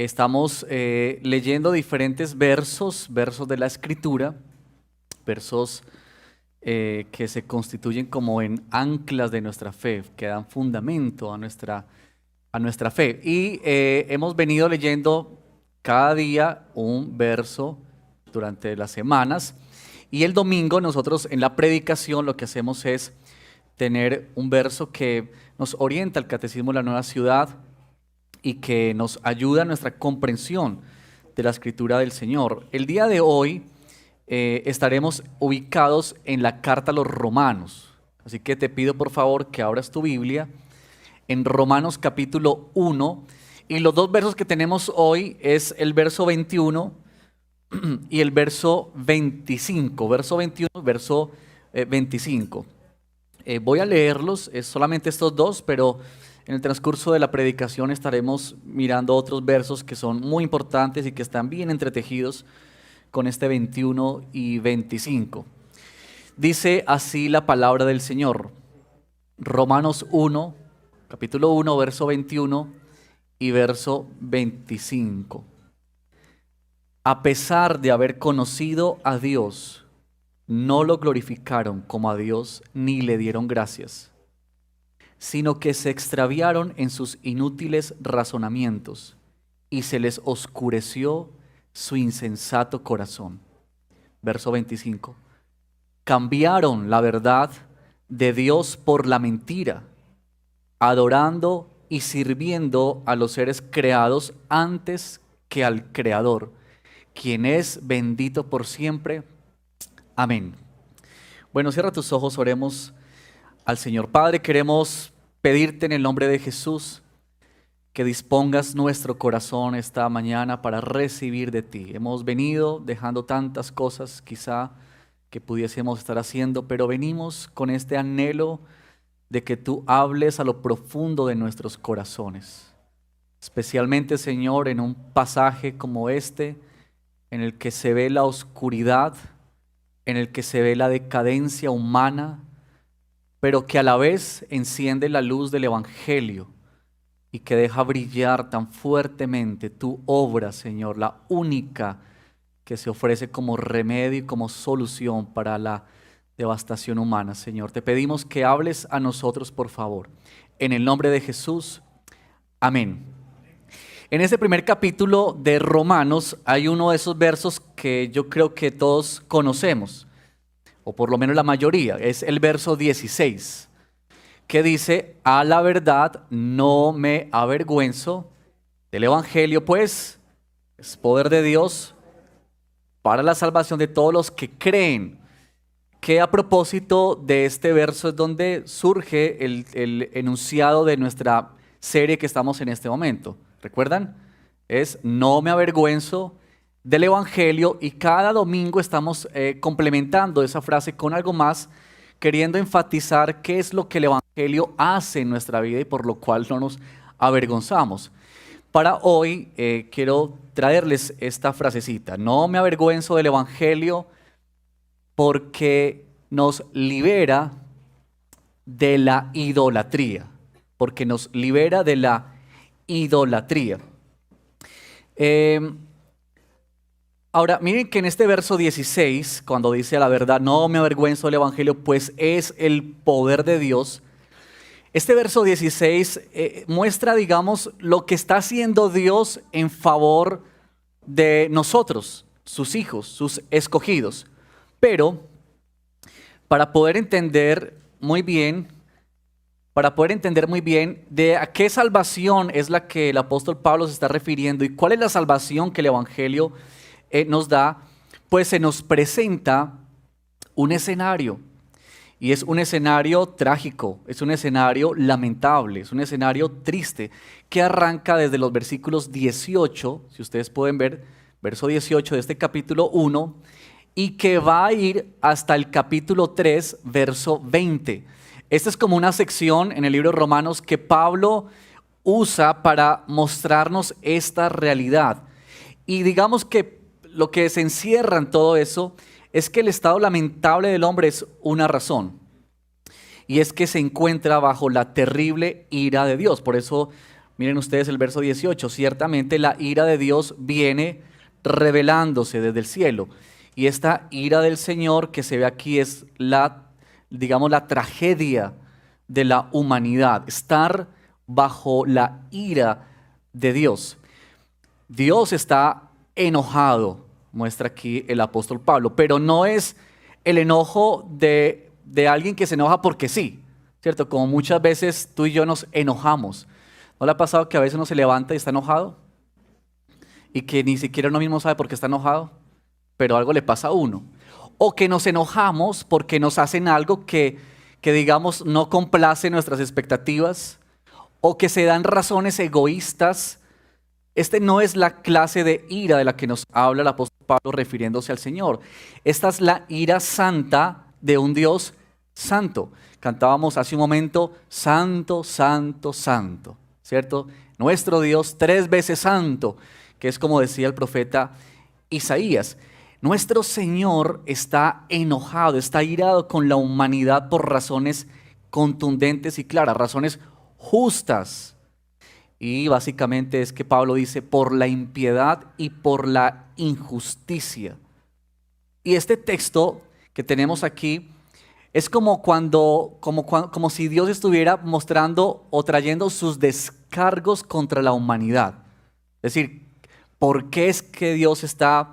Estamos leyendo diferentes versos de la Escritura, versos que se constituyen como en anclas de nuestra fe, que dan fundamento a nuestra fe. Y hemos venido leyendo cada día un verso durante las semanas. Y el domingo nosotros en la predicación lo que hacemos es tener un verso que nos orienta al Catecismo de la Nueva Ciudad y que nos ayuda a nuestra comprensión de la Escritura del Señor. El día de hoy estaremos ubicados en la carta a los Romanos. Así que te pido por favor que abras tu Biblia en Romanos capítulo 1. Y los dos versos que tenemos hoy es el verso 21 y el verso 25. Verso 21, verso 25. Voy a leerlos, es solamente estos dos, pero en el transcurso de la predicación estaremos mirando otros versos que son muy importantes y que están bien entretejidos con este 21 y 25. Dice así la palabra del Señor. Romanos 1, capítulo 1, verso 21 y verso 25. A pesar de haber conocido a Dios, no lo glorificaron como a Dios ni le dieron gracias, sino que se extraviaron en sus inútiles razonamientos y se les oscureció su insensato corazón. Verso 25. Cambiaron la verdad de Dios por la mentira, adorando y sirviendo a los seres creados antes que al Creador, quien es bendito por siempre. Amén. Bueno, cierra tus ojos, oremos al Señor. Padre, queremos pedirte en el nombre de Jesús que dispongas nuestro corazón esta mañana para recibir de ti. Hemos venido dejando tantas cosas quizá que pudiésemos estar haciendo, pero venimos con este anhelo de que tú hables a lo profundo de nuestros corazones. Especialmente, Señor, en un pasaje como este, en el que se ve la oscuridad, en el que se ve la decadencia humana, pero que a la vez enciende la luz del Evangelio y que deja brillar tan fuertemente tu obra, Señor, la única que se ofrece como remedio y como solución para la devastación humana, Señor. Te pedimos que hables a nosotros, por favor. En el nombre de Jesús, amén. En este primer capítulo de Romanos hay uno de esos versos que yo creo que todos conocemos, o por lo menos la mayoría, es el verso 16, que dice: a la verdad no me avergüenzo del Evangelio, pues es poder de Dios para la salvación de todos los que creen. Que a propósito de este verso es donde surge el enunciado de nuestra serie que estamos en este momento. ¿Recuerdan? Es no me avergüenzo del Evangelio, y cada domingo estamos complementando esa frase con algo más, queriendo enfatizar qué es lo que el Evangelio hace en nuestra vida y por lo cual no nos avergonzamos. Para hoy quiero traerles esta frasecita: no me avergüenzo del Evangelio porque nos libera de la idolatría, porque nos libera de la idolatría. Ahora, miren que en este verso 16, cuando dice a la verdad, no me avergüenzo del Evangelio, pues es el poder de Dios. Este verso 16 muestra, digamos, lo que está haciendo Dios en favor de nosotros, sus hijos, sus escogidos. Pero, para poder entender muy bien de a qué salvación es la que el apóstol Pablo se está refiriendo y cuál es la salvación que el Evangelio nos da, pues se nos presenta un escenario, y es un escenario trágico, es un escenario lamentable, es un escenario triste, que arranca desde los versículos 18, si ustedes pueden ver, verso 18 de este capítulo 1, y que va a ir hasta el capítulo 3, verso 20. Esta es como una sección en el libro de Romanos que Pablo usa para mostrarnos esta realidad. Y digamos que lo que se encierra en todo eso es que el estado lamentable del hombre es una razón, y es que se encuentra bajo la terrible ira de Dios. Por eso Miren ustedes el verso 18, ciertamente la ira de Dios viene revelándose desde el cielo. Y esta ira del Señor que se ve aquí es digamos, la tragedia de la humanidad, estar bajo la ira de Dios. Dios está enojado, muestra aquí el apóstol Pablo, pero no es el enojo de alguien que se enoja porque sí, ¿cierto? Como muchas veces tú y yo nos enojamos. ¿No le ha pasado que a veces uno se levanta y está enojado? Y que ni siquiera uno mismo sabe por qué está enojado, pero algo le pasa a uno. O que nos enojamos porque nos hacen algo que digamos no complace nuestras expectativas, o que se dan razones egoístas. Este no es la clase de ira de la que nos habla el apóstol Pablo refiriéndose al Señor. Esta es la ira santa de un Dios santo. Cantábamos hace un momento, santo, santo, santo, ¿cierto? Nuestro Dios 3 veces santo, que es como decía el profeta Isaías. Nuestro Señor está enojado, está irado con la humanidad por razones contundentes y claras, razones justas. Y básicamente es que Pablo dice por la impiedad y por la injusticia. Y este texto que tenemos aquí es como si Dios estuviera mostrando o trayendo sus descargos contra la humanidad. Es decir, ¿por qué es que Dios está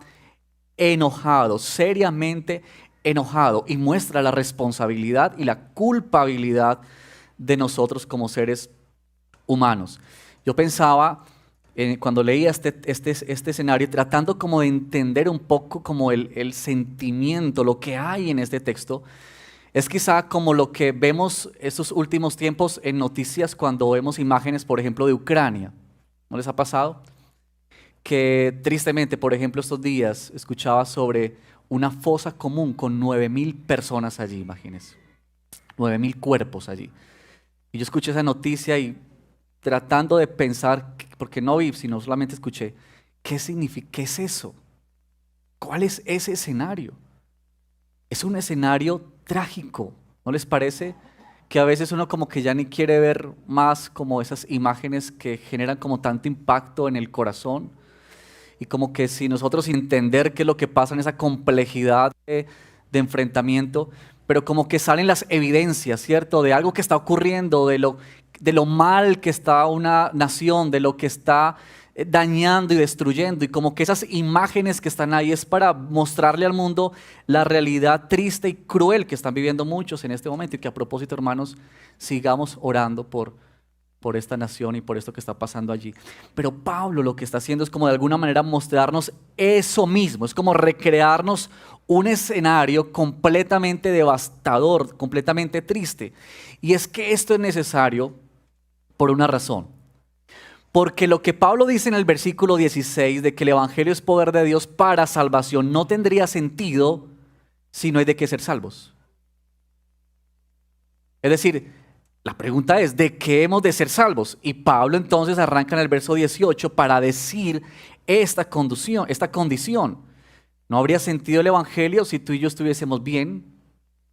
enojado, seriamente enojado? Y muestra la responsabilidad y la culpabilidad de nosotros como seres humanos. Yo pensaba, cuando leía este escenario, tratando como de entender un poco como el sentimiento, lo que hay en este texto, es quizá como lo que vemos estos últimos tiempos en noticias cuando vemos imágenes, por ejemplo, de Ucrania. ¿No les ha pasado? Que tristemente, por ejemplo, estos días escuchaba sobre una fosa común con 9.000 personas allí, imagínense. 9.000 cuerpos allí. Y yo escuché esa noticia y tratando de pensar, porque no vi, sino solamente escuché, ¿qué significa? ¿Qué es eso? ¿Cuál es ese escenario? Es un escenario trágico, ¿no les parece? Que a veces uno como que ya ni quiere ver más como esas imágenes que generan como tanto impacto en el corazón, y como que si nosotros entender qué es lo que pasa en esa complejidad de enfrentamiento, pero como que salen las evidencias, ¿cierto? De algo que está ocurriendo, de lo mal que está una nación, de lo que está dañando y destruyendo, y como que esas imágenes que están ahí es para mostrarle al mundo la realidad triste y cruel que están viviendo muchos en este momento, y que a propósito, hermanos, sigamos orando por esta nación y por esto que está pasando allí. Pero Pablo lo que está haciendo es como de alguna manera mostrarnos eso mismo, es como recrearnos un escenario completamente devastador, completamente triste. Y es que esto es necesario por una razón. Porque lo que Pablo dice en el versículo 16 de que el evangelio es poder de Dios para salvación no tendría sentido si no hay de qué ser salvos. Es decir, la pregunta es, ¿de qué hemos de ser salvos? Y Pablo entonces arranca en el verso 18 para decir esta condición. No habría sentido el evangelio si tú y yo estuviésemos bien,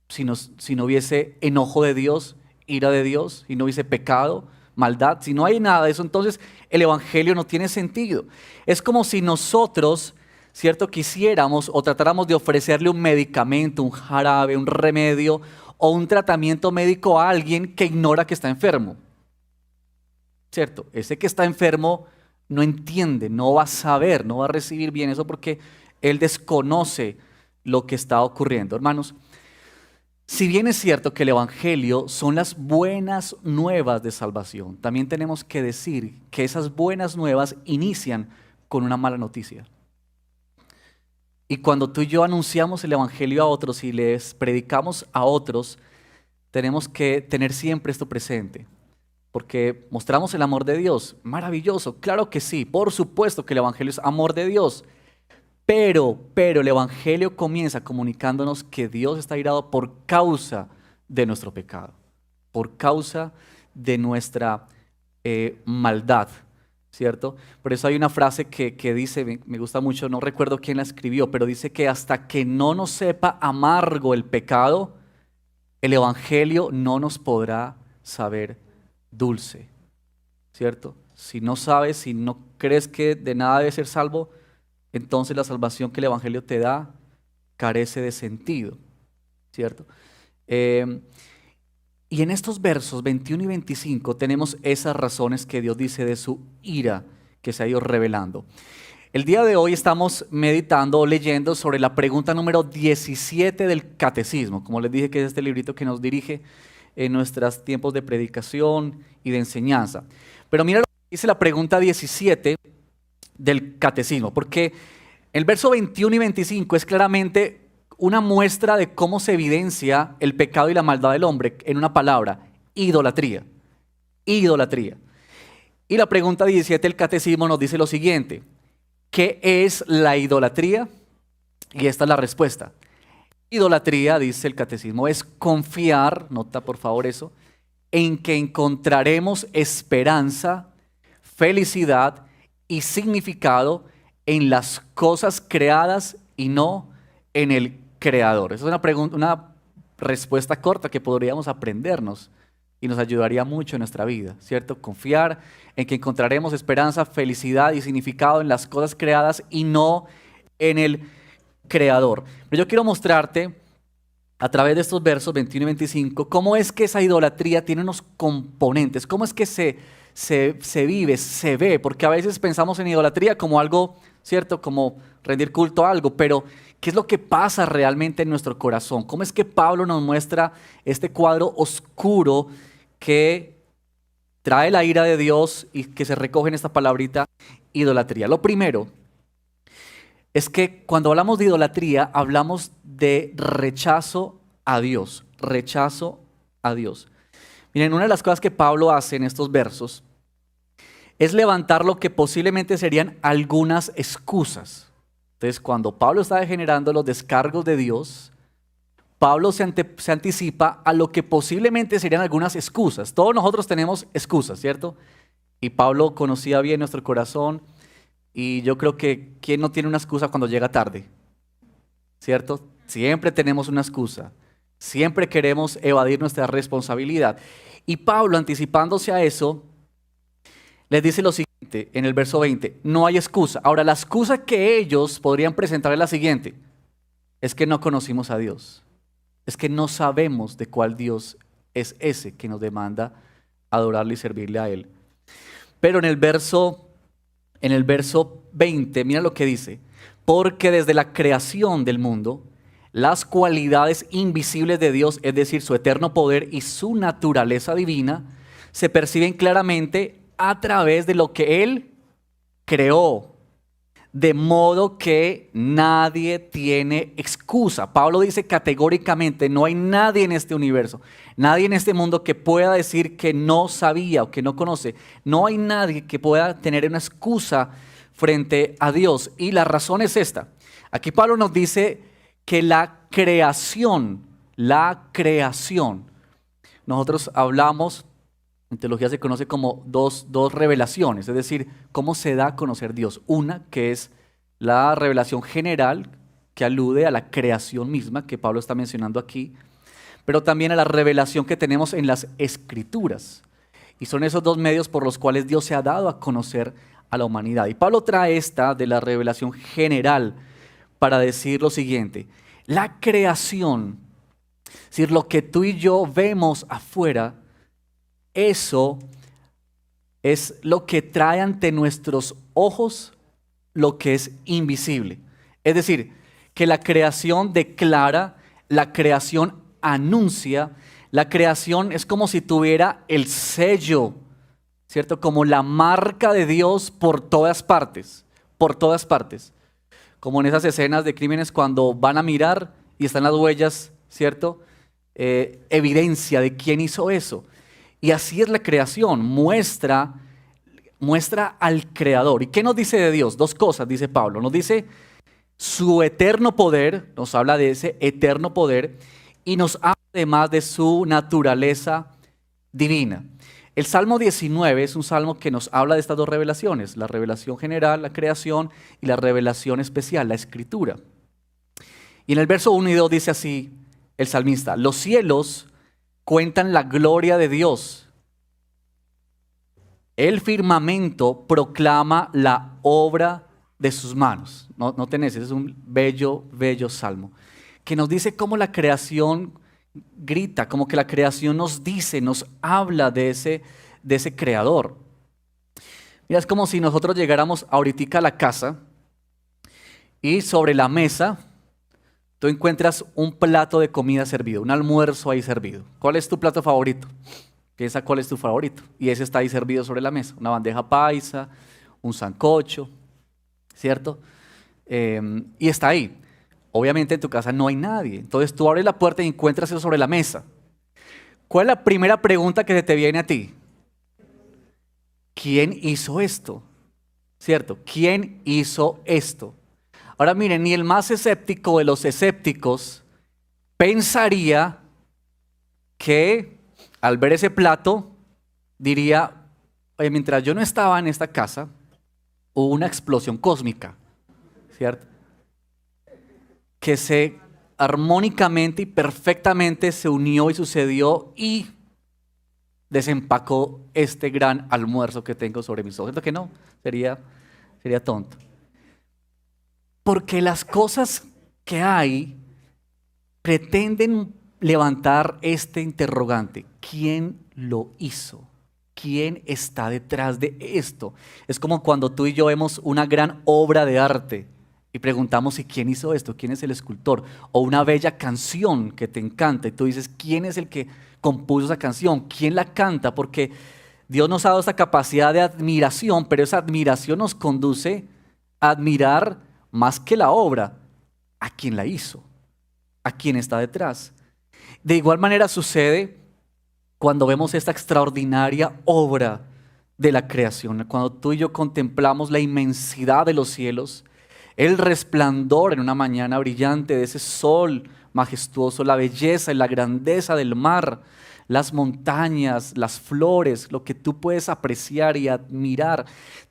si no hubiese enojo de Dios, ira de Dios, si no hubiese pecado, maldad. Si no hay nada de eso, entonces el evangelio no tiene sentido. Es como si nosotros, ¿cierto?, quisiéramos o tratáramos de ofrecerle un medicamento, un jarabe, un remedio o un tratamiento médico a alguien que ignora que está enfermo. ¿Cierto? Ese que está enfermo no entiende, no va a saber, no va a recibir bien eso porque él desconoce lo que está ocurriendo. Hermanos, si bien es cierto que el evangelio son las buenas nuevas de salvación, también tenemos que decir que esas buenas nuevas inician con una mala noticia. Y cuando tú y yo anunciamos el evangelio a otros y les predicamos a otros, tenemos que tener siempre esto presente. Porque mostramos el amor de Dios. Maravilloso, claro que sí. Por supuesto que el evangelio es amor de Dios. Pero el evangelio comienza comunicándonos que Dios está irado por causa de nuestro pecado. Por causa de nuestra maldad. ¿Cierto? Por eso hay una frase que dice, me gusta mucho, no recuerdo quién la escribió, pero dice que hasta que no nos sepa amargo el pecado, el evangelio no nos podrá saber dulce. ¿Cierto? Si no sabes, si no crees que de nada debe ser salvo, entonces la salvación que el Evangelio te da carece de sentido, ¿cierto? Eh, y en estos versos 21 y 25 tenemos esas razones que Dios dice de su ira que se ha ido revelando. El día de hoy estamos meditando o leyendo sobre la pregunta número 17 del Catecismo. Como les dije, que es este librito que nos dirige en nuestros tiempos de predicación y de enseñanza. Pero mira lo que dice la pregunta 17 del Catecismo, porque el verso 21 y 25 es claramente una muestra de cómo se evidencia el pecado y la maldad del hombre en una palabra: idolatría. Idolatría. Y la pregunta 17 del Catecismo nos dice lo siguiente: ¿qué es la idolatría? Y esta es la respuesta. Idolatría, dice el Catecismo, es confiar, nota por favor eso, en que encontraremos esperanza, felicidad y significado en las cosas creadas y no en el Creador. Esa es una respuesta corta que podríamos aprendernos y nos ayudaría mucho en nuestra vida, ¿cierto? Confiar en que encontraremos esperanza, felicidad y significado en las cosas creadas y no en el Creador. Pero yo quiero mostrarte a través de estos versos 21 y 25 cómo es que esa idolatría tiene unos componentes, cómo es que se vive, se ve, porque a veces pensamos en idolatría como algo, ¿cierto? Como rendir culto a algo, pero ¿qué es lo que pasa realmente en nuestro corazón? ¿Cómo es que Pablo nos muestra este cuadro oscuro que trae la ira de Dios y que se recoge en esta palabrita idolatría? Lo primero es que cuando hablamos de idolatría, hablamos de rechazo a Dios, rechazo a Dios. Miren, una de las cosas que Pablo hace en estos versos es levantar lo que posiblemente serían algunas excusas. Entonces, cuando Pablo está generando los descargos de Dios, Pablo se anticipa a lo que posiblemente serían algunas excusas. Todos nosotros tenemos excusas, ¿cierto? Y Pablo conocía bien nuestro corazón. Y yo creo que ¿quién no tiene una excusa cuando llega tarde? ¿Cierto? Siempre tenemos una excusa. Siempre queremos evadir nuestra responsabilidad. Y Pablo, anticipándose a eso, les dice lo siguiente en el verso 20: no hay excusa. Ahora, la excusa que ellos podrían presentar es la siguiente: es que no conocimos a Dios. Es que no sabemos de cuál Dios es ese que nos demanda adorarle y servirle a Él. Pero en el verso 20, mira lo que dice: porque desde la creación del mundo, las cualidades invisibles de Dios, es decir, su eterno poder y su naturaleza divina, se perciben claramente a través de lo que Él creó. De modo que nadie tiene excusa. Pablo dice categóricamente: no hay nadie en este universo, nadie en este mundo que pueda decir que no sabía o que no conoce. No hay nadie que pueda tener una excusa frente a Dios. Y la razón es esta. Aquí Pablo nos dice que la creación, nosotros hablamos, en teología se conoce como dos revelaciones, es decir, cómo se da a conocer Dios. Una que es la revelación general, que alude a la creación misma, que Pablo está mencionando aquí, pero también a la revelación que tenemos en las Escrituras. Y son esos dos medios por los cuales Dios se ha dado a conocer a la humanidad. Y Pablo trae esta de la revelación general para decir lo siguiente: la creación, es decir, lo que tú y yo vemos afuera, eso es lo que trae ante nuestros ojos lo que es invisible. Es decir, que la creación declara, la creación anuncia, la creación es como si tuviera el sello, ¿cierto? Como la marca de Dios por todas partes, como en esas escenas de crímenes cuando van a mirar y están las huellas, ¿cierto? Evidencia de quién hizo eso. Y así es la creación, muestra al Creador. ¿Y qué nos dice de Dios? Dos cosas, dice Pablo. Nos dice su eterno poder, nos habla de ese eterno poder, y nos habla además de su naturaleza divina. El Salmo 19 es un salmo que nos habla de estas dos revelaciones: la revelación general, la creación, y la revelación especial, la Escritura. Y en el verso 1 y 2 dice así el salmista: los cielos cuentan la gloria de Dios, El firmamento proclama la obra de sus manos. No tenés, ese es un bello, bello salmo, que nos dice cómo la creación grita, como que la creación nos dice, nos habla de ese creador. Mira, es como si nosotros llegáramos ahorita a la casa y sobre la mesa tú encuentras un plato de comida servido, un almuerzo ahí servido. ¿Cuál es tu plato favorito? Piensa cuál es tu favorito. Y ese está ahí servido sobre la mesa. Una bandeja paisa, un sancocho, ¿cierto? Y está ahí. Obviamente en tu casa no hay nadie. Entonces tú abres la puerta y encuentras eso sobre la mesa. ¿Cuál es la primera pregunta que se te viene a ti? ¿Quién hizo esto? ¿Cierto? ¿Quién hizo esto? Ahora miren, ni el más escéptico de los escépticos pensaría que al ver ese plato diría, oye, mientras yo no estaba en esta casa, hubo una explosión cósmica, ¿cierto? Que se armónicamente y perfectamente se unió y sucedió y desempacó este gran almuerzo que tengo sobre mis ojos. ¿Cierto que no? Sería tonto. Porque las cosas que hay pretenden levantar este interrogante. ¿Quién lo hizo? ¿Quién está detrás de esto? Es como cuando tú y yo vemos una gran obra de arte y preguntamos si quién hizo esto, quién es el escultor, o una bella canción que te encanta y tú dices, ¿quién es el que compuso esa canción? ¿Quién la canta? Porque Dios nos ha dado esta capacidad de admiración, pero esa admiración nos conduce a admirar más que la obra, a quien la hizo, a quien está detrás. De igual manera sucede cuando vemos esta extraordinaria obra de la creación, cuando tú y yo contemplamos la inmensidad de los cielos, el resplandor en una mañana brillante de ese sol majestuoso, la belleza y la grandeza del mar, las montañas, las flores, lo que tú puedes apreciar y admirar,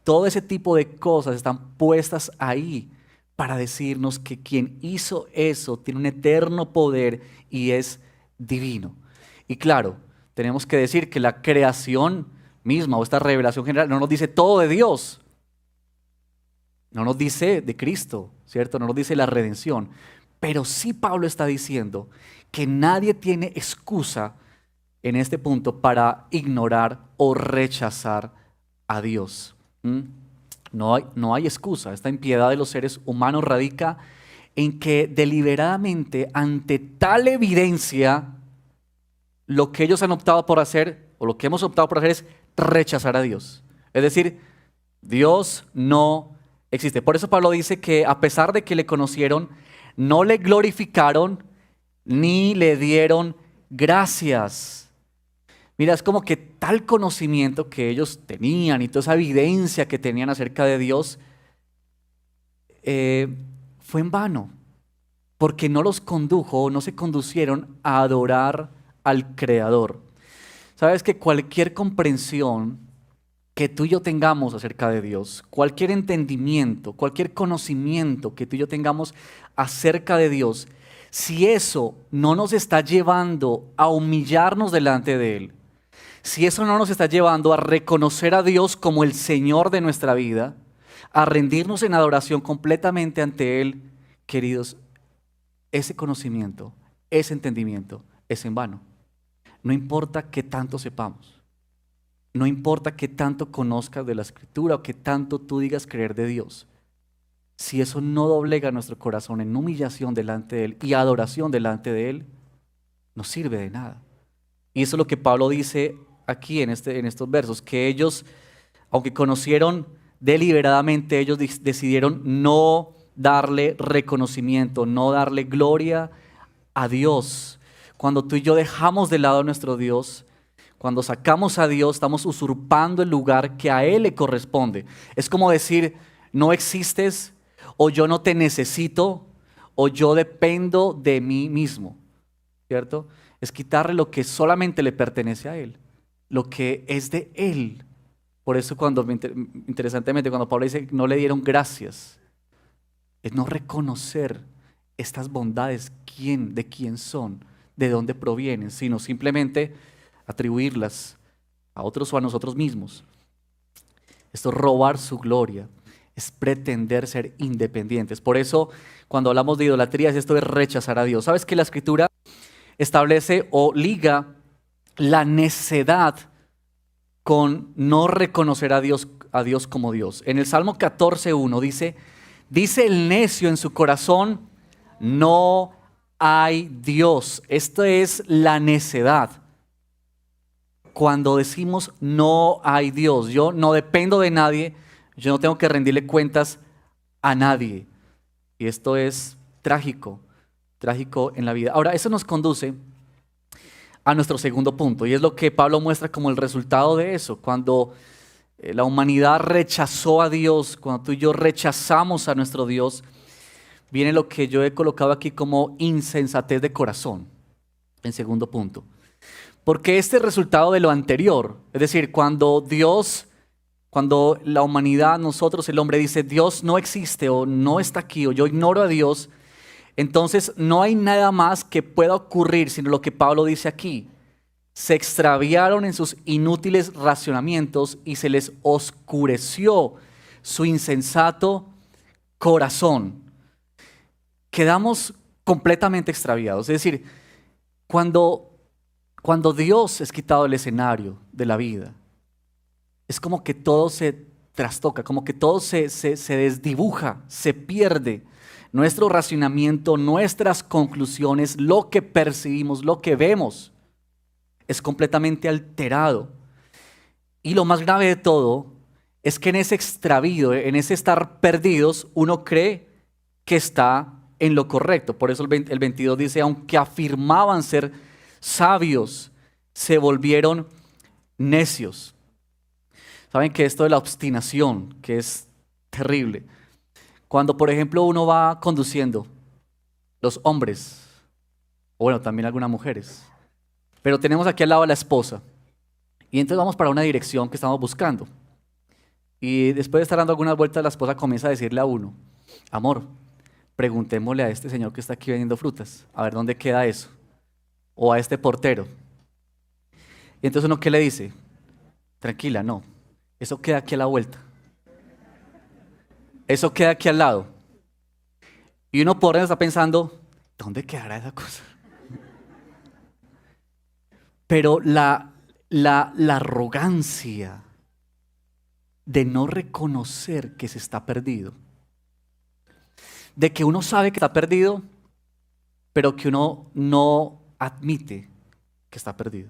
todo ese tipo de cosas están puestas ahí para decirnos que quien hizo eso tiene un eterno poder y es divino. Y claro, tenemos que decir que la creación misma o esta revelación general no nos dice todo de Dios, no nos dice de Cristo, ¿cierto? No nos dice la redención, pero sí Pablo está diciendo que nadie tiene excusa en este punto para ignorar o rechazar a Dios. No hay excusa. Esta impiedad de los seres humanos radica en que deliberadamente ante tal evidencia lo que ellos han optado por hacer o lo que hemos optado por hacer es rechazar a Dios. Es decir, Dios no existe. Por eso Pablo dice que a pesar de que le conocieron, no le glorificaron ni le dieron gracias. Mira, es como que tal conocimiento que ellos tenían y toda esa evidencia que tenían acerca de Dios fue en vano, porque no los condujo, no se conducieron a adorar al Creador. Sabes que cualquier comprensión que tú y yo tengamos acerca de Dios, cualquier entendimiento, cualquier conocimiento que tú y yo tengamos acerca de Dios, si eso no nos está llevando a humillarnos delante de Él, si eso no nos está llevando a reconocer a Dios como el Señor de nuestra vida, a rendirnos en adoración completamente ante Él, queridos, ese conocimiento, ese entendimiento es en vano. No importa qué tanto sepamos, no importa qué tanto conozcas de la Escritura o qué tanto tú digas creer de Dios, si eso no doblega nuestro corazón en humillación delante de Él y adoración delante de Él, no sirve de nada. Y eso es lo que Pablo dice aquí en estos versos, que ellos, aunque conocieron deliberadamente, ellos decidieron no darle reconocimiento, no darle gloria a Dios. Cuando tú y yo dejamos de lado a nuestro Dios, cuando sacamos a Dios, estamos usurpando el lugar que a Él le corresponde. Es como decir, no existes, o yo no te necesito, o yo dependo de mí mismo, ¿cierto? Es quitarle lo que solamente le pertenece a Él, lo que es de Él. Por eso interesantemente, cuando Pablo dice no le dieron gracias, es no reconocer estas bondades, de quién son, de dónde provienen, sino simplemente atribuirlas a otros o a nosotros mismos. Esto es robar su gloria, es pretender ser independientes. Por eso, cuando hablamos de idolatría, esto es rechazar a Dios. ¿Sabes que la Escritura establece o liga la necedad con no reconocer a Dios como Dios? En el Salmo 14:1 dice el necio en su corazón, no hay Dios. Esto es la necedad. Cuando decimos no hay Dios, yo no dependo de nadie, yo no tengo que rendirle cuentas a nadie. Y esto es trágico, trágico en la vida. Ahora, eso nos conduce a nuestro segundo punto, y es lo que Pablo muestra como el resultado de eso. Cuando la humanidad rechazó a Dios, cuando tú y yo rechazamos a nuestro Dios, viene lo que yo he colocado aquí como insensatez de corazón, en segundo punto. Porque este resultado de lo anterior, es decir, cuando la humanidad, nosotros, el hombre dice Dios no existe o no está aquí o yo ignoro a Dios, entonces no hay nada más que pueda ocurrir sino lo que Pablo dice aquí. Se extraviaron en sus inútiles racionamientos y se les oscureció su insensato corazón. Quedamos completamente extraviados. Es decir, cuando Dios es quitado del escenario de la vida, es como que todo se trastoca, como que todo se desdibuja, se pierde. Nuestro racionamiento, nuestras conclusiones, lo que percibimos, lo que vemos, es completamente alterado. Y lo más grave de todo es que en ese extravío, en ese estar perdidos, uno cree que está en lo correcto. Por eso el 22 dice, aunque afirmaban ser sabios, se volvieron necios. Saben que esto de la obstinación, que es terrible. Cuando, por ejemplo, uno va conduciendo, los hombres, o bueno, también algunas mujeres, pero tenemos aquí al lado a la esposa, y entonces vamos para una dirección que estamos buscando. Y después de estar dando algunas vueltas, la esposa comienza a decirle a uno, amor, preguntémosle a este señor que está aquí vendiendo frutas, a ver dónde queda eso. O a este portero. Y entonces uno, ¿qué le dice? Tranquila, no. Eso queda aquí a la vuelta. Eso queda aquí al lado. Y uno por dentro está pensando, ¿dónde quedará esa cosa? Pero la arrogancia de no reconocer que se está perdido. De que uno sabe que está perdido, pero que uno no admite que está perdido,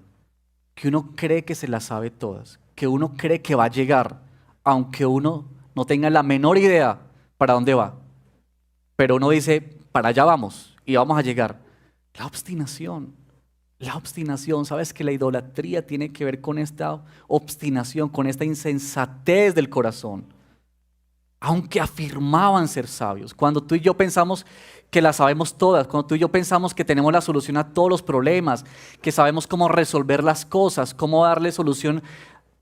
que uno cree que se las sabe todas, que uno cree que va a llegar, aunque uno no tenga la menor idea para dónde va, pero uno dice, para allá vamos y vamos a llegar. La obstinación, ¿sabes que la idolatría tiene que ver con esta obstinación, con esta insensatez del corazón? Aunque afirmaban ser sabios, cuando tú y yo pensamos que las sabemos todas, cuando tú y yo pensamos que tenemos la solución a todos los problemas, que sabemos cómo resolver las cosas, cómo darle solución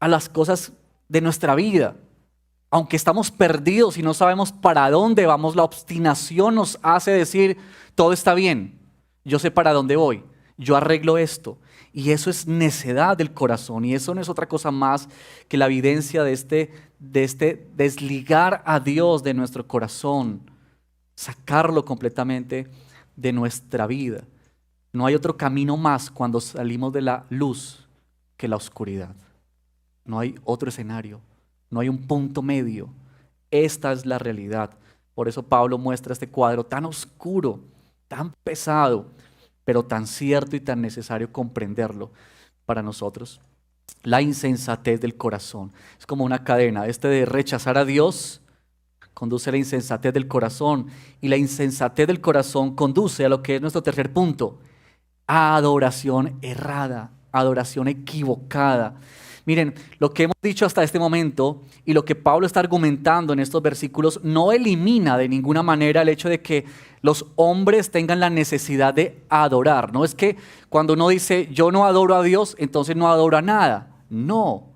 a las cosas de nuestra vida, aunque estamos perdidos y no sabemos para dónde vamos, la obstinación nos hace decir, todo está bien, yo sé para dónde voy, yo arreglo esto. Y eso es necedad del corazón, y eso no es otra cosa más que la evidencia de este desligar a Dios de nuestro corazón, sacarlo completamente de nuestra vida. No hay otro camino más cuando salimos de la luz que la oscuridad. No hay otro escenario, no hay un punto medio. Esta es la realidad. Por eso Pablo muestra este cuadro tan oscuro, tan pesado, pero tan cierto y tan necesario comprenderlo para nosotros. La insensatez del corazón. Es como una cadena. De rechazar a Dios conduce a la insensatez del corazón. Y la insensatez del corazón conduce a lo que es nuestro tercer punto. A adoración errada, adoración equivocada. Miren, lo que hemos dicho hasta este momento y lo que Pablo está argumentando en estos versículos no elimina de ninguna manera el hecho de que los hombres tengan la necesidad de adorar. No es que cuando uno dice yo no adoro a Dios, entonces no adoro a nada. No,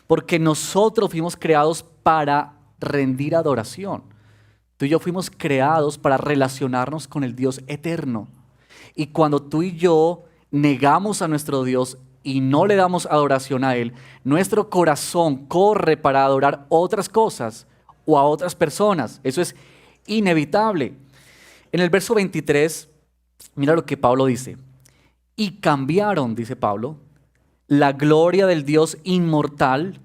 porque nosotros fuimos creados para rendir adoración. Tú y yo fuimos creados para relacionarnos con el Dios eterno. Y cuando tú y yo negamos a nuestro Dios y no le damos adoración a Él, nuestro corazón corre para adorar otras cosas o a otras personas. Eso es inevitable. En el verso 23, mira lo que Pablo dice. Y cambiaron, dice Pablo, la gloria del Dios inmortal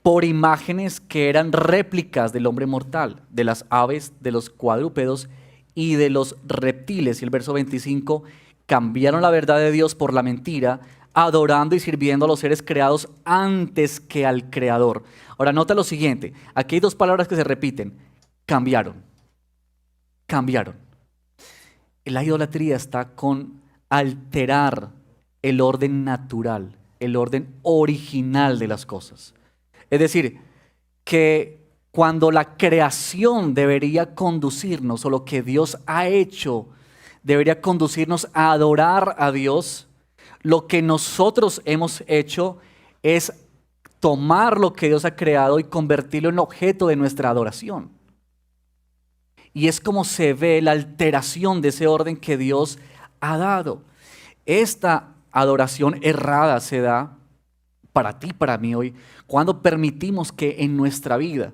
por imágenes que eran réplicas del hombre mortal, de las aves, de los cuadrúpedos y de los reptiles. Y el verso 25, cambiaron la verdad de Dios por la mentira, adorando y sirviendo a los seres creados antes que al Creador. Ahora nota lo siguiente, aquí hay dos palabras que se repiten, cambiaron, cambiaron. La idolatría está con alterar el orden natural, el orden original de las cosas. Es decir, que cuando la creación debería conducirnos, o lo que Dios ha hecho, debería conducirnos a adorar a Dios, lo que nosotros hemos hecho es tomar lo que Dios ha creado y convertirlo en objeto de nuestra adoración. Y es como se ve la alteración de ese orden que Dios ha dado. Esta adoración errada se da para ti, para mí hoy, cuando permitimos que en nuestra vida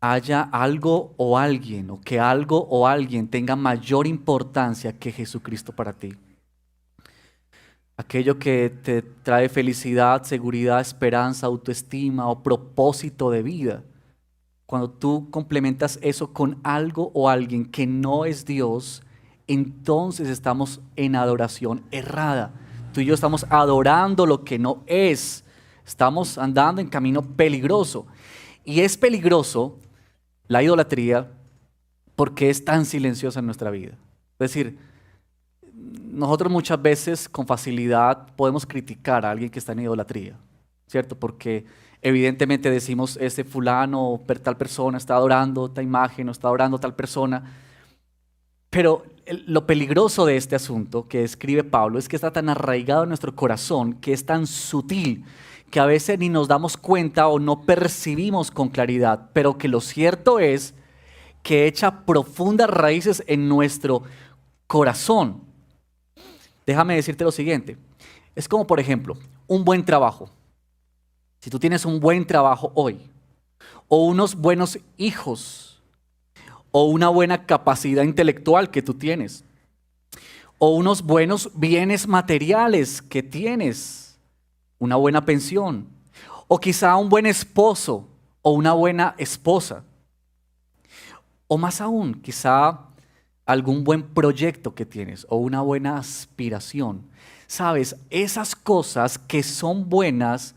haya algo o alguien, o que algo o alguien tenga mayor importancia que Jesucristo para ti. Aquello que te trae felicidad, seguridad, esperanza, autoestima o propósito de vida. Cuando tú complementas eso con algo o alguien que no es Dios, entonces estamos en adoración errada. Tú y yo estamos adorando lo que no es. Estamos andando en camino peligroso. Y es peligroso la idolatría porque es tan silenciosa en nuestra vida. Es decir, nosotros muchas veces con facilidad podemos criticar a alguien que está en idolatría, ¿cierto? Porque evidentemente decimos, este fulano o tal persona está adorando tal imagen o está adorando tal persona. Pero lo peligroso de este asunto que escribe Pablo es que está tan arraigado en nuestro corazón, que es tan sutil, que a veces ni nos damos cuenta o no percibimos con claridad, pero que lo cierto es que echa profundas raíces en nuestro corazón. Déjame decirte lo siguiente, es como por ejemplo, un buen trabajo. Si tú tienes un buen trabajo hoy, o unos buenos hijos, o una buena capacidad intelectual que tú tienes, o unos buenos bienes materiales que tienes, una buena pensión, o quizá un buen esposo o una buena esposa, o más aún, quizá algún buen proyecto que tienes o una buena aspiración. Sabes, esas cosas que son buenas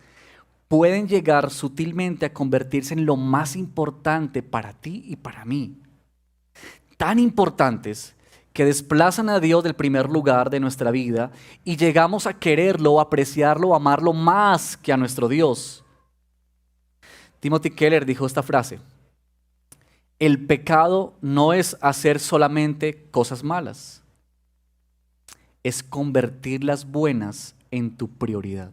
pueden llegar sutilmente a convertirse en lo más importante para ti y para mí. Tan importantes que desplazan a Dios del primer lugar de nuestra vida y llegamos a quererlo, apreciarlo, amarlo más que a nuestro Dios. Timothy Keller dijo esta frase: el pecado no es hacer solamente cosas malas, es convertir las buenas en tu prioridad.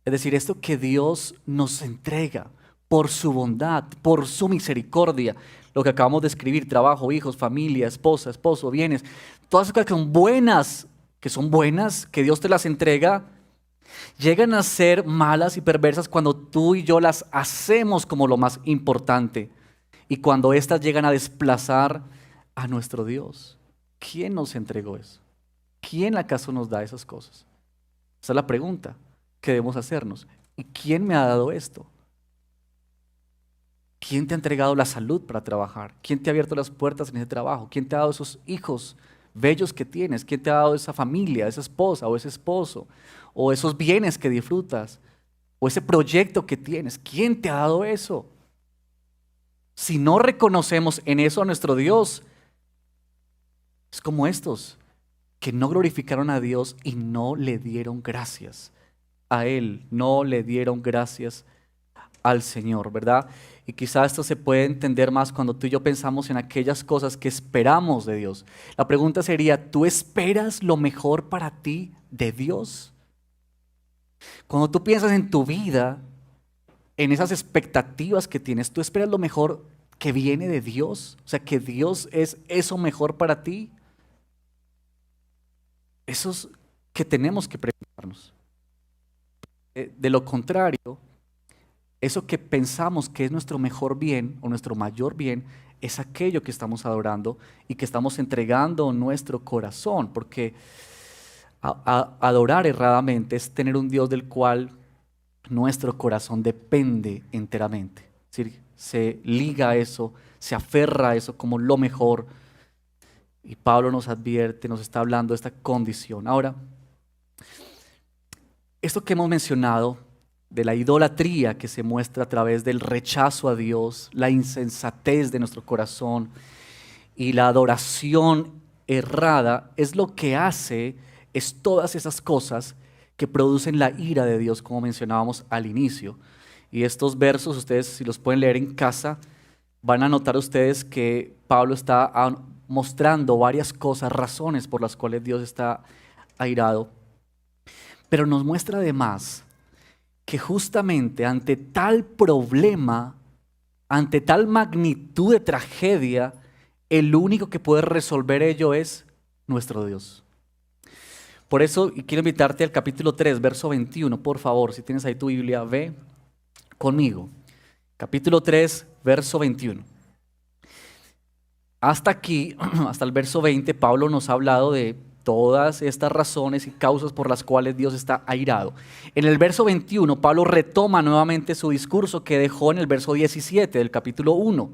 Es decir, esto que Dios nos entrega por su bondad, por su misericordia, lo que acabamos de escribir, trabajo, hijos, familia, esposa, esposo, bienes, todas esas cosas que son buenas, que Dios te las entrega, llegan a ser malas y perversas cuando tú y yo las hacemos como lo más importante y cuando éstas llegan a desplazar a nuestro Dios. ¿Quién nos entregó eso? ¿Quién acaso nos da esas cosas? Esa es la pregunta que debemos hacernos. ¿Y quién me ha dado esto? ¿Quién te ha entregado la salud para trabajar? ¿Quién te ha abierto las puertas en ese trabajo? ¿Quién te ha dado esos hijos bellos que tienes? ¿Quién te ha dado esa familia, esa esposa o ese esposo? ¿O esos bienes que disfrutas? ¿O ese proyecto que tienes? ¿Quién te ha dado eso? Si no reconocemos en eso a nuestro Dios, es como estos que no glorificaron a Dios y no le dieron gracias a Él, no le dieron gracias al Señor, ¿verdad? Y quizá esto se puede entender más cuando tú y yo pensamos en aquellas cosas que esperamos de Dios. La pregunta sería, ¿tú esperas lo mejor para ti de Dios? Cuando tú piensas en tu vida, en esas expectativas que tienes, ¿tú esperas lo mejor que viene de Dios? O sea, que Dios es eso mejor para ti. Eso es que tenemos que preguntarnos. De lo contrario, eso que pensamos que es nuestro mejor bien o nuestro mayor bien es aquello que estamos adorando y que estamos entregando nuestro corazón, porque adorar erradamente es tener un Dios del cual nuestro corazón depende enteramente. Es decir, se liga a eso, se aferra a eso como lo mejor. Y Pablo nos advierte, nos está hablando de esta condición. Ahora, esto que hemos mencionado de la idolatría que se muestra a través del rechazo a Dios, la insensatez de nuestro corazón y la adoración errada, es lo que hace, es todas esas cosas que producen la ira de Dios, como mencionábamos al inicio. Y estos versos, ustedes si los pueden leer en casa, van a notar ustedes que Pablo está mostrando varias cosas, razones por las cuales Dios está airado. Pero nos muestra además que justamente ante tal problema, ante tal magnitud de tragedia, el único que puede resolver ello es nuestro Dios. Por eso, y quiero invitarte al capítulo 3, verso 21, por favor, si tienes ahí tu Biblia, ve conmigo. Capítulo 3, verso 21. Hasta aquí, hasta el verso 20, Pablo nos ha hablado de todas estas razones y causas por las cuales Dios está airado. En el verso 21, Pablo retoma nuevamente su discurso que dejó en el verso 17 del capítulo 1.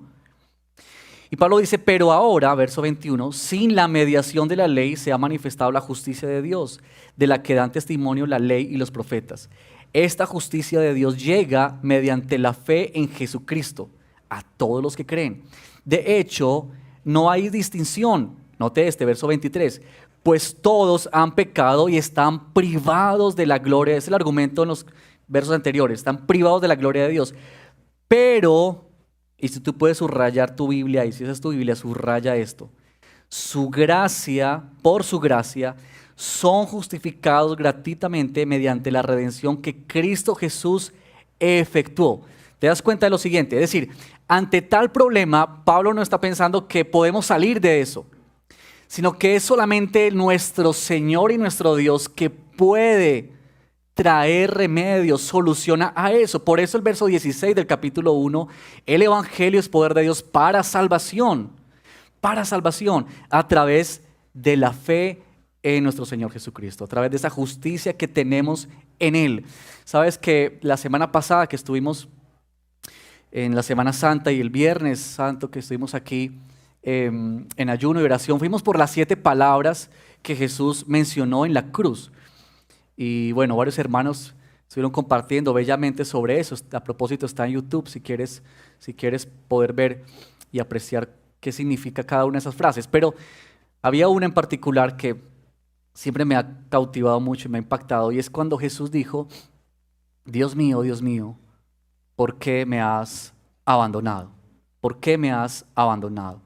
Y Pablo dice, pero ahora, verso 21, sin la mediación de la ley se ha manifestado la justicia de Dios, de la que dan testimonio la ley y los profetas. Esta justicia de Dios llega mediante la fe en Jesucristo a todos los que creen. De hecho, no hay distinción. Note este verso 23. Pues todos han pecado y están privados de la gloria. Ese es el argumento en los versos anteriores. Están privados de la gloria de Dios. Pero, y si tú puedes subrayar tu Biblia, y si esa es tu Biblia, subraya esto. Su gracia, por su gracia, son justificados gratuitamente mediante la redención que Cristo Jesús efectuó. ¿Te das cuenta de lo siguiente? Es decir, ante tal problema, Pablo no está pensando que podemos salir de eso, sino que es solamente nuestro Señor y nuestro Dios que puede traer remedio, soluciona a eso. Por eso el verso 16 del capítulo 1, el Evangelio es poder de Dios para salvación, a través de la fe en nuestro Señor Jesucristo, a través de esa justicia que tenemos en Él. Sabes que la semana pasada que estuvimos en la Semana Santa y el Viernes Santo que estuvimos aquí en ayuno y oración, fuimos por las 7 palabras que Jesús mencionó en la cruz. Y bueno, varios hermanos estuvieron compartiendo bellamente sobre eso. A propósito, está en YouTube si quieres poder ver y apreciar qué significa cada una de esas frases. Pero había una en particular que siempre me ha cautivado mucho y me ha impactado, y es cuando Jesús dijo, Dios mío, ¿por qué me has abandonado? ¿Por qué me has abandonado?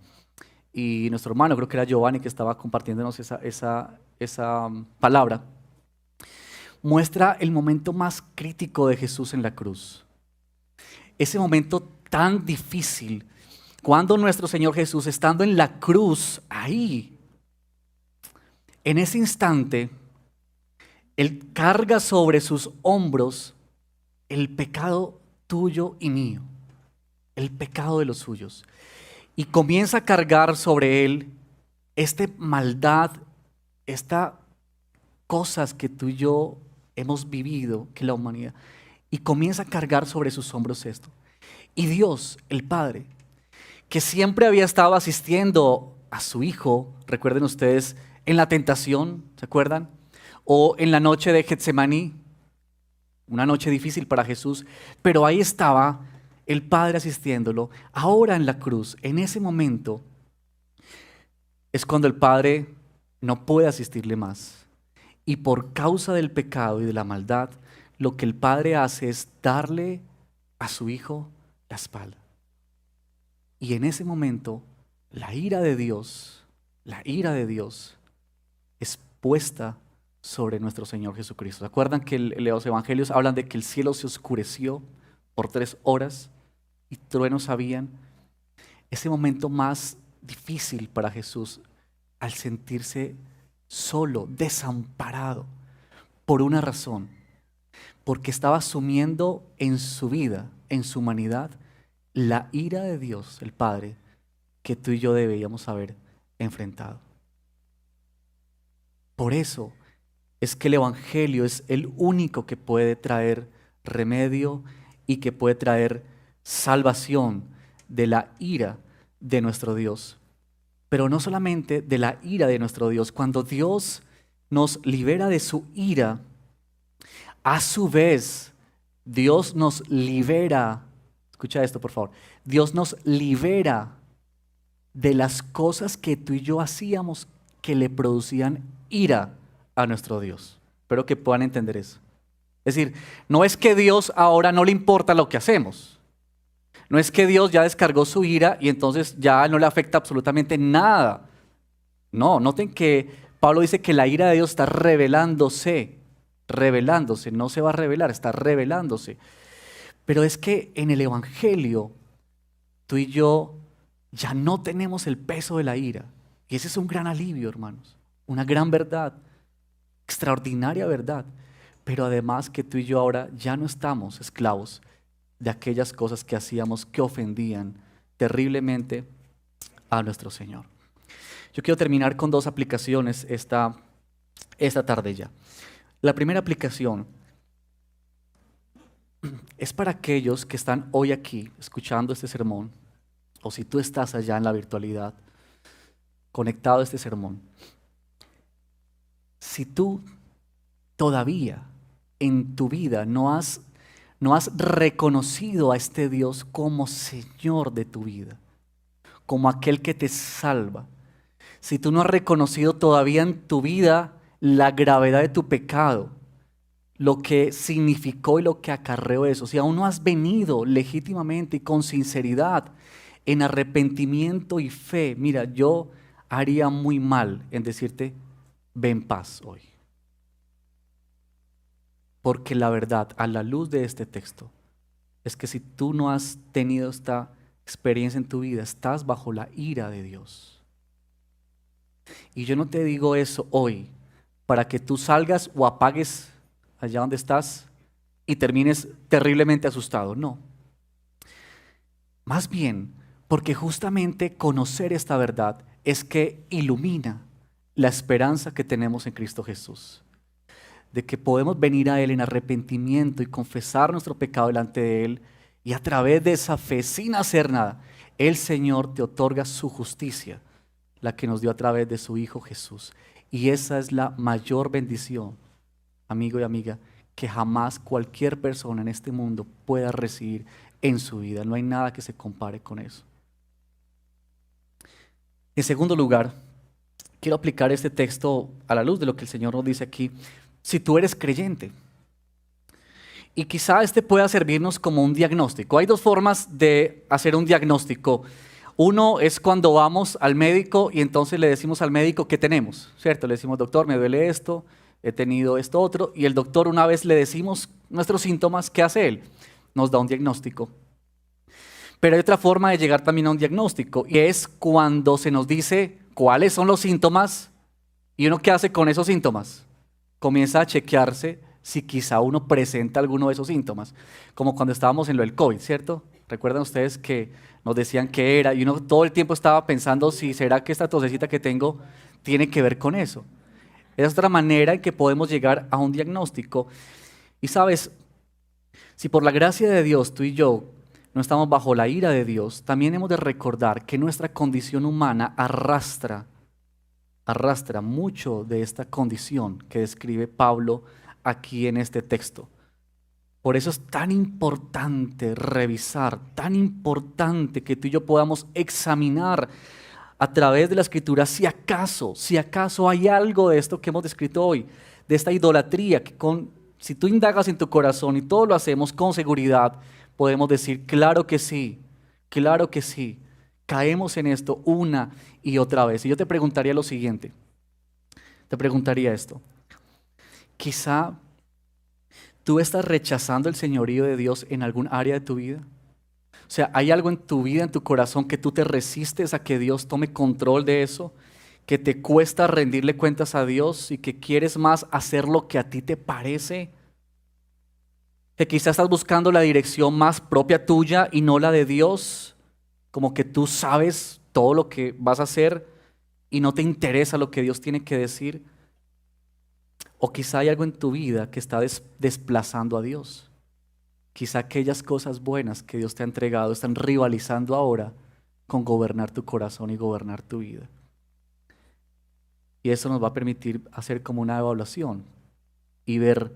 Y nuestro hermano, creo que era Giovanni, que estaba compartiéndonos esa palabra, muestra el momento más crítico de Jesús en la cruz. Ese momento tan difícil, cuando nuestro Señor Jesús, estando en la cruz, ahí, en ese instante, Él carga sobre sus hombros el pecado tuyo y mío, el pecado de los suyos. Y comienza a cargar sobre Él esta maldad, estas cosas que tú y yo hemos vivido, que la humanidad, y comienza a cargar sobre sus hombros esto. Y Dios, el Padre, que siempre había estado asistiendo a su Hijo, recuerden ustedes, en la tentación, ¿se acuerdan? O en la noche de Getsemaní, una noche difícil para Jesús, pero ahí estaba el Padre asistiéndolo. Ahora en la cruz, en ese momento, es cuando el Padre no puede asistirle más. Y por causa del pecado y de la maldad, lo que el Padre hace es darle a su Hijo la espalda. Y en ese momento, la ira de Dios es puesta sobre nuestro Señor Jesucristo. ¿Se acuerdan que los evangelios hablan de que el cielo se oscureció por 3 horas y truenos habían? Ese momento más difícil para Jesús, al sentirse solo, desamparado, por una razón, porque estaba asumiendo en su vida, en su humanidad, la ira de Dios, el Padre, que tú y yo debíamos haber enfrentado. Por eso es que el Evangelio es el único que puede traer remedio y que puede traer salvación de la ira de nuestro Dios. Pero no solamente de la ira de nuestro Dios. Cuando Dios nos libera de su ira, a su vez, Dios nos libera, escucha esto por favor, Dios nos libera de las cosas que tú y yo hacíamos que le producían ira a nuestro Dios. Espero que puedan entender eso. Es decir, no es que Dios ahora no le importa lo que hacemos. No es que Dios ya descargó su ira y entonces ya no le afecta absolutamente nada. No, noten que Pablo dice que la ira de Dios está revelándose, no se va a revelar, está revelándose. Pero es que en el Evangelio, tú y yo ya no tenemos el peso de la ira. Y ese es un gran alivio, hermanos, una gran verdad, extraordinaria verdad. Pero además que tú y yo ahora ya no estamos esclavos de aquellas cosas que hacíamos que ofendían terriblemente a nuestro Señor. Yo quiero terminar con dos aplicaciones esta tarde ya. La primera aplicación es para aquellos que están hoy aquí escuchando este sermón, o si tú estás allá en la virtualidad, conectado a este sermón. Si tú todavía en tu vida no has reconocido a este Dios como Señor de tu vida, como aquel que te salva, si tú no has reconocido todavía en tu vida la gravedad de tu pecado, lo que significó y lo que acarreó eso, si aún no has venido legítimamente y con sinceridad en arrepentimiento y fe, mira, yo haría muy mal en decirte, ve en paz hoy. Porque la verdad, a la luz de este texto, es que si tú no has tenido esta experiencia en tu vida, estás bajo la ira de Dios. Y yo no te digo eso hoy para que tú salgas o apagues allá donde estás y termines terriblemente asustado. No. Más bien, porque justamente conocer esta verdad es que ilumina la esperanza que tenemos en Cristo Jesús. De que podemos venir a Él en arrepentimiento y confesar nuestro pecado delante de Él, y a través de esa fe, sin hacer nada, el Señor te otorga su justicia, la que nos dio a través de su Hijo Jesús. Y esa es la mayor bendición, amigo y amiga, que jamás cualquier persona en este mundo pueda recibir en su vida. No hay nada que se compare con eso. En segundo lugar, quiero aplicar este texto a la luz de lo que el Señor nos dice aquí. Si tú eres creyente, y quizá este pueda servirnos como un diagnóstico. Hay dos formas de hacer un diagnóstico. Uno es cuando vamos al médico y entonces le decimos al médico qué tenemos, ¿cierto? Le decimos, doctor, me duele esto, he tenido esto otro, y el doctor, una vez le decimos nuestros síntomas, ¿qué hace él? Nos da un diagnóstico. Pero hay otra forma de llegar también a un diagnóstico, y es cuando se nos dice cuáles son los síntomas, y uno ¿qué hace con esos síntomas? Comienza a chequearse si quizá uno presenta alguno de esos síntomas, como cuando estábamos en lo del COVID, ¿cierto? ¿Recuerdan ustedes que nos decían qué era? Y uno todo el tiempo estaba pensando si será que esta tosecita que tengo tiene que ver con eso. Es otra manera en que podemos llegar a un diagnóstico. Y sabes, si por la gracia de Dios tú y yo no estamos bajo la ira de Dios, también hemos de recordar que nuestra condición humana arrastra mucho de esta condición que describe Pablo aquí en este texto. Por eso es tan importante revisar, tan importante que tú y yo podamos examinar a través de la Escritura si acaso hay algo de esto que hemos descrito hoy, de esta idolatría que si tú indagas en tu corazón, y todos lo hacemos con seguridad, podemos decir, claro que sí, caemos en esto una y otra vez. Y yo te preguntaría lo siguiente, te preguntaría esto, quizá tú estás rechazando el señorío de Dios en algún área de tu vida. O sea, ¿hay algo en tu vida, en tu corazón, que tú te resistes a que Dios tome control de eso? que te cuesta rendirle cuentas a Dios y que quieres más hacer lo que a ti te parece, que quizás estás buscando la dirección más propia tuya y no la de Dios, como que tú sabes todo lo que vas a hacer y no te interesa lo que Dios tiene que decir. O quizá hay algo en tu vida que está desplazando a Dios. Quizá aquellas cosas buenas que Dios te ha entregado están rivalizando ahora con gobernar tu corazón y gobernar tu vida. Y eso nos va a permitir hacer como una evaluación y ver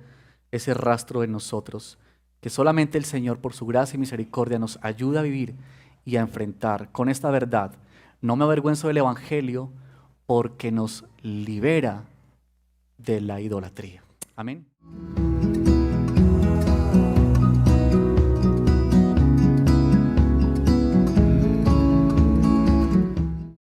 ese rastro en nosotros, que solamente el Señor por su gracia y misericordia nos ayuda a vivir y a enfrentar con esta verdad. No me avergüenzo del Evangelio porque nos libera de la idolatría. Amén.